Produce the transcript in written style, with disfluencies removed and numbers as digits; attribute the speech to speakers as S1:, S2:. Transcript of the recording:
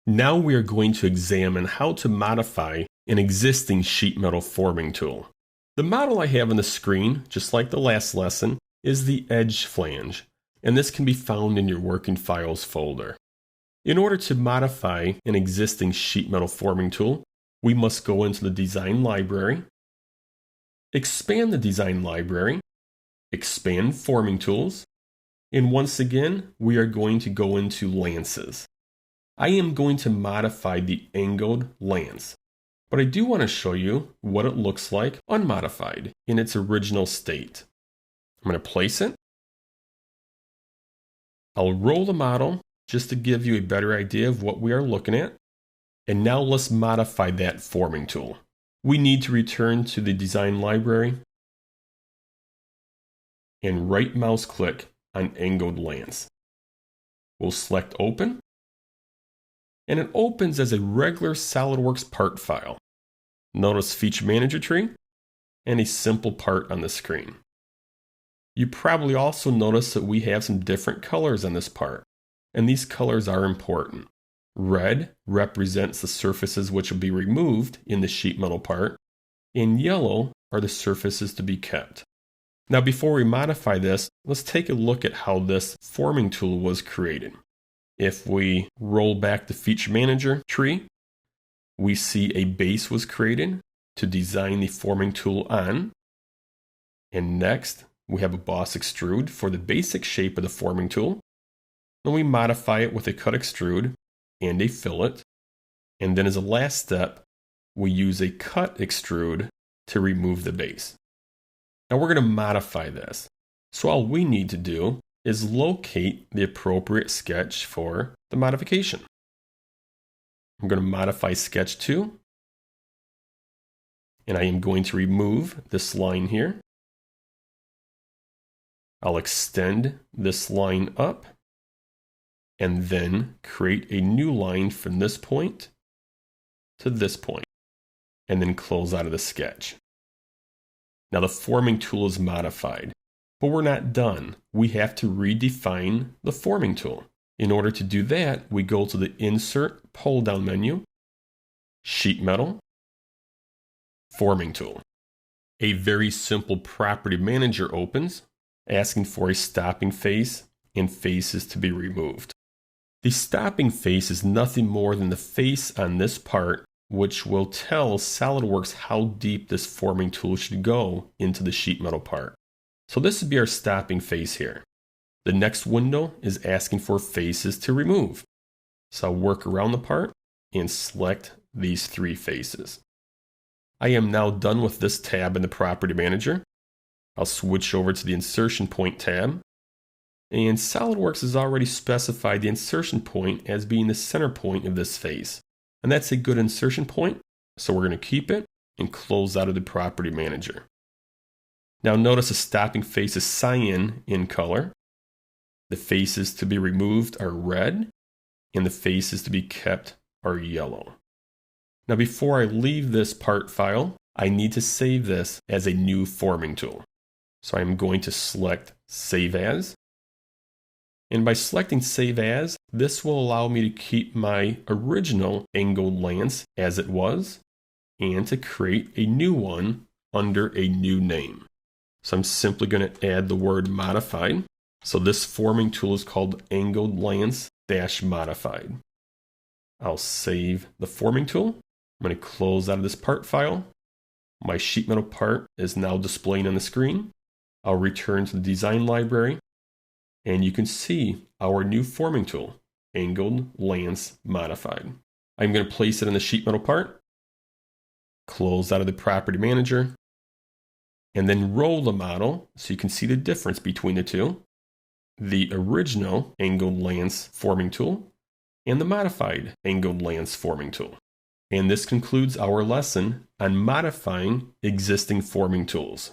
S1: Now we are going to examine how to modify an existing sheet metal forming tool. The model I have on the screen, just like the last lesson, is the edge flange, and this can be found in your working files folder. In order to modify an existing sheet metal forming tool, we must go into the design library, expand the design library, expand forming tools, and once again, we are going to go into lances. I am going to modify the angled lance, but I do want to show you what it looks like unmodified in its original state. I'm going to place it. I'll roll the model just to give you a better idea of what we are looking at. And now let's modify that forming tool. We need to return to the design library and right mouse click on angled lance. We'll select open, and it opens as a regular Solidworks part file. Notice feature manager tree and a simple part on the screen. You probably also notice that we have some different colors on this part, and these colors are important. Red represents the surfaces which will be removed in the sheet metal part, and yellow are the surfaces to be kept. Now before we modify this, let's take a look at how this forming tool was created. If we roll back the feature manager tree, we see a base was created to design the forming tool on, and next we have a boss extrude for the basic shape of the forming tool. Then we modify it with a cut extrude and a fillet. And then as a last step, we use a cut extrude to remove the base. Now we're going to modify this. So all we need to do is locate the appropriate sketch for the modification. I'm going to modify sketch 2. And I am going to remove this line here. I'll extend this line up and then create a new line from this point to this point, and then close out of the sketch. Now the forming tool is modified, but we're not done. We have to redefine the forming tool. In order to do that, we go to the Insert pull-down menu, Sheet Metal, Forming Tool. A very simple property manager opens, asking for a stopping face and faces to be removed. The stopping face is nothing more than the face on this part, which will tell Solidworks how deep this forming tool should go into the sheet metal part. So this would be our stopping face here. The next window is asking for faces to remove. So I'll work around the part and select these 3 faces. I am now done with this tab in the property manager. I'll switch over to the insertion point tab. And Solidworks has already specified the insertion point as being the center point of this face. And that's a good insertion point, so we're going to keep it and close out of the property manager. Now notice the stopping face is cyan in color. The faces to be removed are red, and the faces to be kept are yellow. Now before I leave this part file, I need to save this as a new forming tool. So I'm going to select Save As. And by selecting Save As, this will allow me to keep my original angled lance as it was, and to create a new one under a new name. So I'm simply going to add the word modified. So this forming tool is called angled lance-modified. I'll save the forming tool. I'm going to close out of this part file. My sheet metal part is now displaying on the screen. I'll return to the design library, and you can see our new forming tool, angled lance modified. I'm going to place it in the sheet metal part, close out of the property manager, and then roll the model so you can see the difference between the two, the original angled lance forming tool and the modified angled lance forming tool. And this concludes our lesson on modifying existing forming tools.